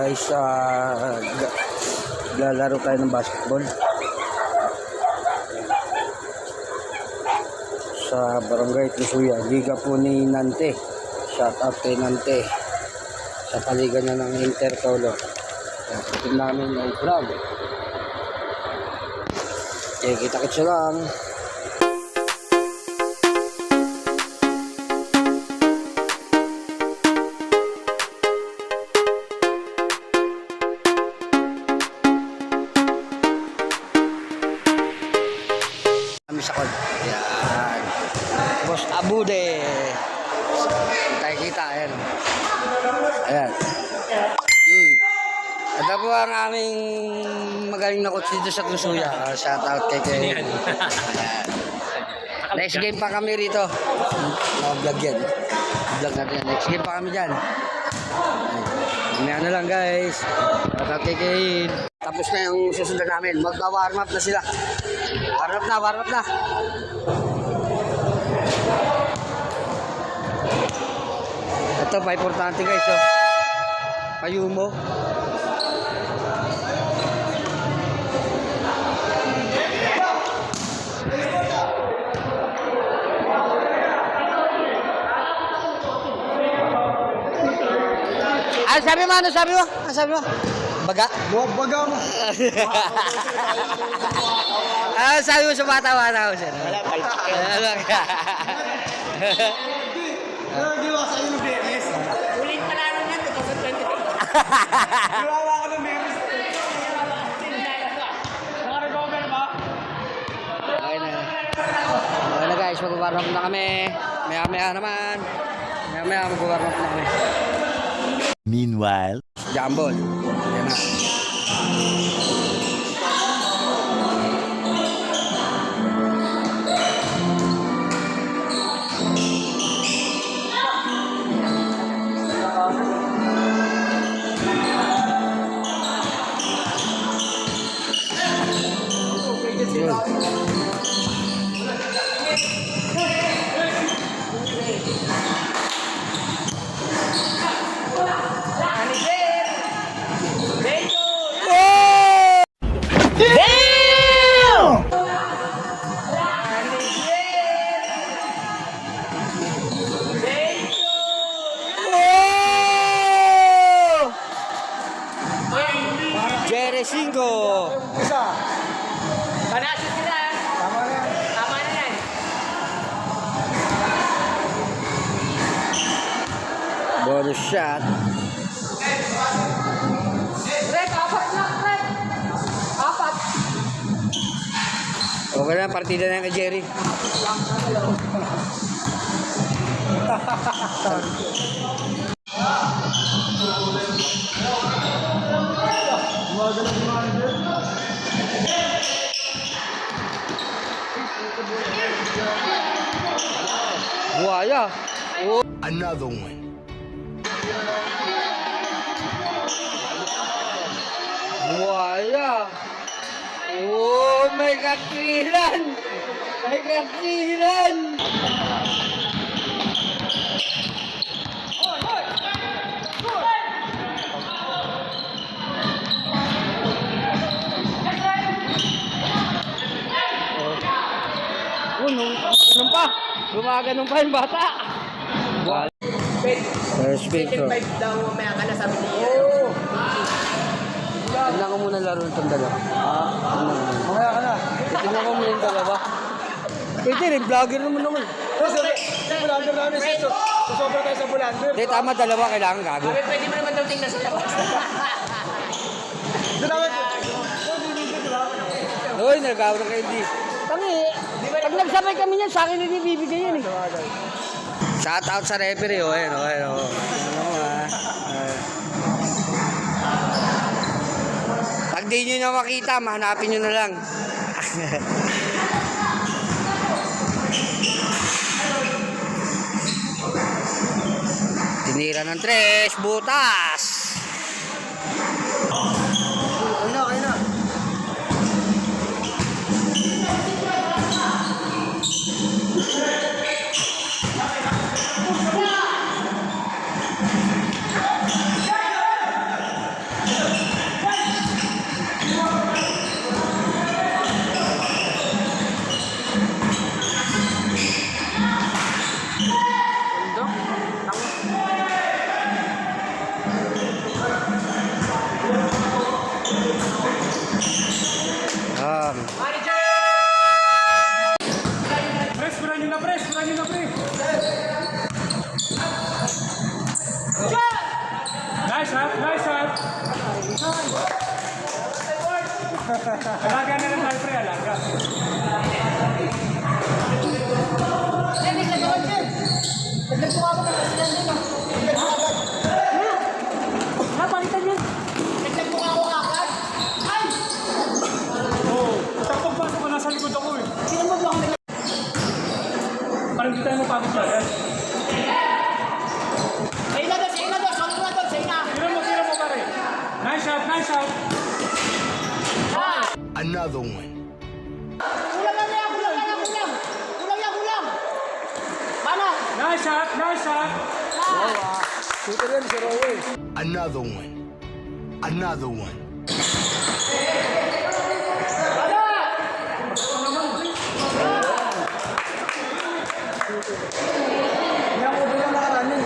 guys, lalaro tayo ng basketball sa Barangay Trisuya, liga po ni Nante. Shout out kay Nante sa paligan niya ng Intercolo. Ito namin ay vlog. Okay, kita-kitsa lang. Sa kod. Yan. Boss Abude. Kita-kita. Ayan. Ayan. Ito po ang aming magaling na coach dito sa Trisuya. Shout out kay Ayan. Next game pa kami rito. Vlog yan. Vlog natin yan. Next game pa kami dyan. May ano lang guys. Shout out kay Kain. Tapos na yung susundan namin. Magpa-warm up na sila. Warm up na, warm up na. Ito pa importante guys, oh. Payumo. Ano sabi mo? Ano sabi mo? Ano sabi mo? Baga? Buwag baga mo. Ah, sabi mo sa bata-bata ko siya. Wala, palchik. Nagawa sa iyo ng BMS. Ulit pa lalo na, 2022. Gawa ko ng BMS. Nakarecover ba? Okay na. Okay na guys, mag-warm up na kami. Maya-maya naman. Maya-maya mag-warm up na kami. Meanwhile, Jambol. Yan na. Jerry Cinco. Isa. Panasok sila. Tama na yan. Tama na yan. Bonus shot. Red, apat lang, Red. Apat. Okay na, partida na yan kay Jerry. Buaya. Oh. another one. Buaya. Oh, may kakilan. May kakilan. Ganun pa. Gumaganon pa yung bata. Respecto. 5 daw mamaya ka na sabi niya. Tignan ko muna laro nitong dalawa. Mamaya ka na. Tignan ko muna yung dalawa. Pwede rin, vlogger naman naman. Sa Bulander namin. Sosobra tayo sa Bulander. Hindi, tama, dalawa kailangan gago. Pwede mo naman daw tingnan sa labas. Doon namin. Hoy, nagawa na kayo di. Tangi, pag nagsabay kami niyan, sa akin hindi bibigay yan eh. Shout out sa referee, oh, ayun, oh, ayun, oh. Pag di nyo na makita, mahanapin nyo na lang. Tinira ng tres, butas. Ayun na. Kurangin na press, kurangin na press. Nice shot, nice shot. Alaga na lang tayo, pre, alaga. Oo, takpag pasok ko, nasa likod ako eh. Parang di tayo mapagod dyan. Tira mo pare. Nice shot, nice shot. Another one. Nice shot, nice shot. Shooter yan si Rowe. Another one. Another one. Hindi ako bilang nakaranin.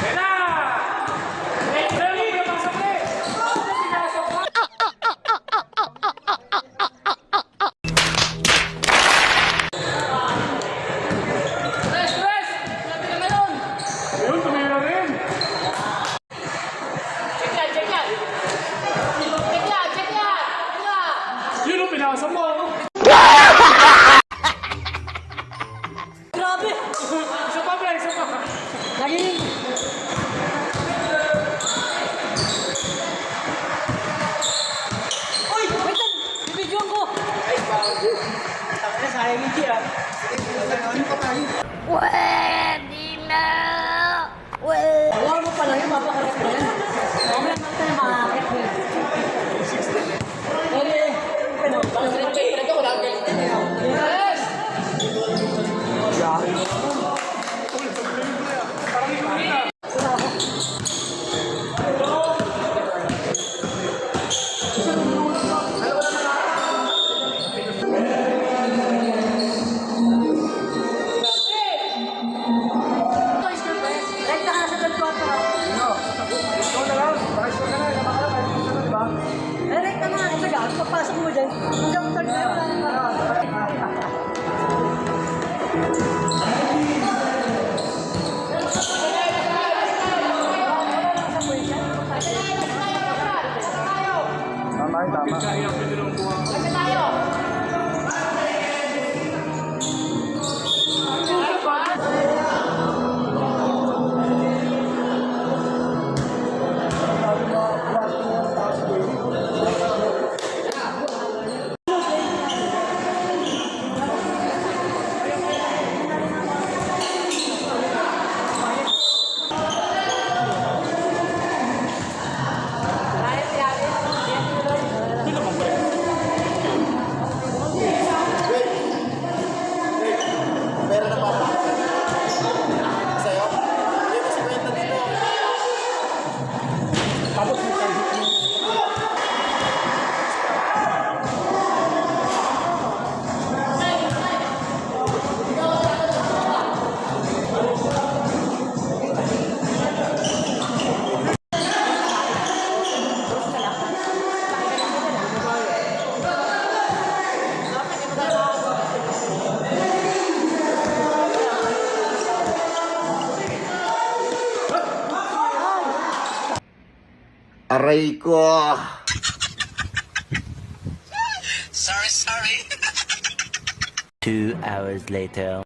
Kena! Ready, napasok eh. Pinasok ka. Press, press! Sabi na ngayon! Ayun, tumira rin. Check yan, check yan! Check yan, check yan! Yun ang pinasok mo. Grabe! Isa pa, pre, isa pa. Naging... Uy! Wait lang! Bibidyoan ko! Pwede na! Pwede! Alam mo pala yun, mapakarap na yan. Mamaya naman tayo makakit mo. Yes! Rekta ka sa dalpata. Rekta na, isa ka. Pagpasok mo dyan. Hanggang third na yun. Aray ko. Sorry. 2 hours later.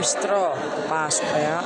First throw. Pasok kaya.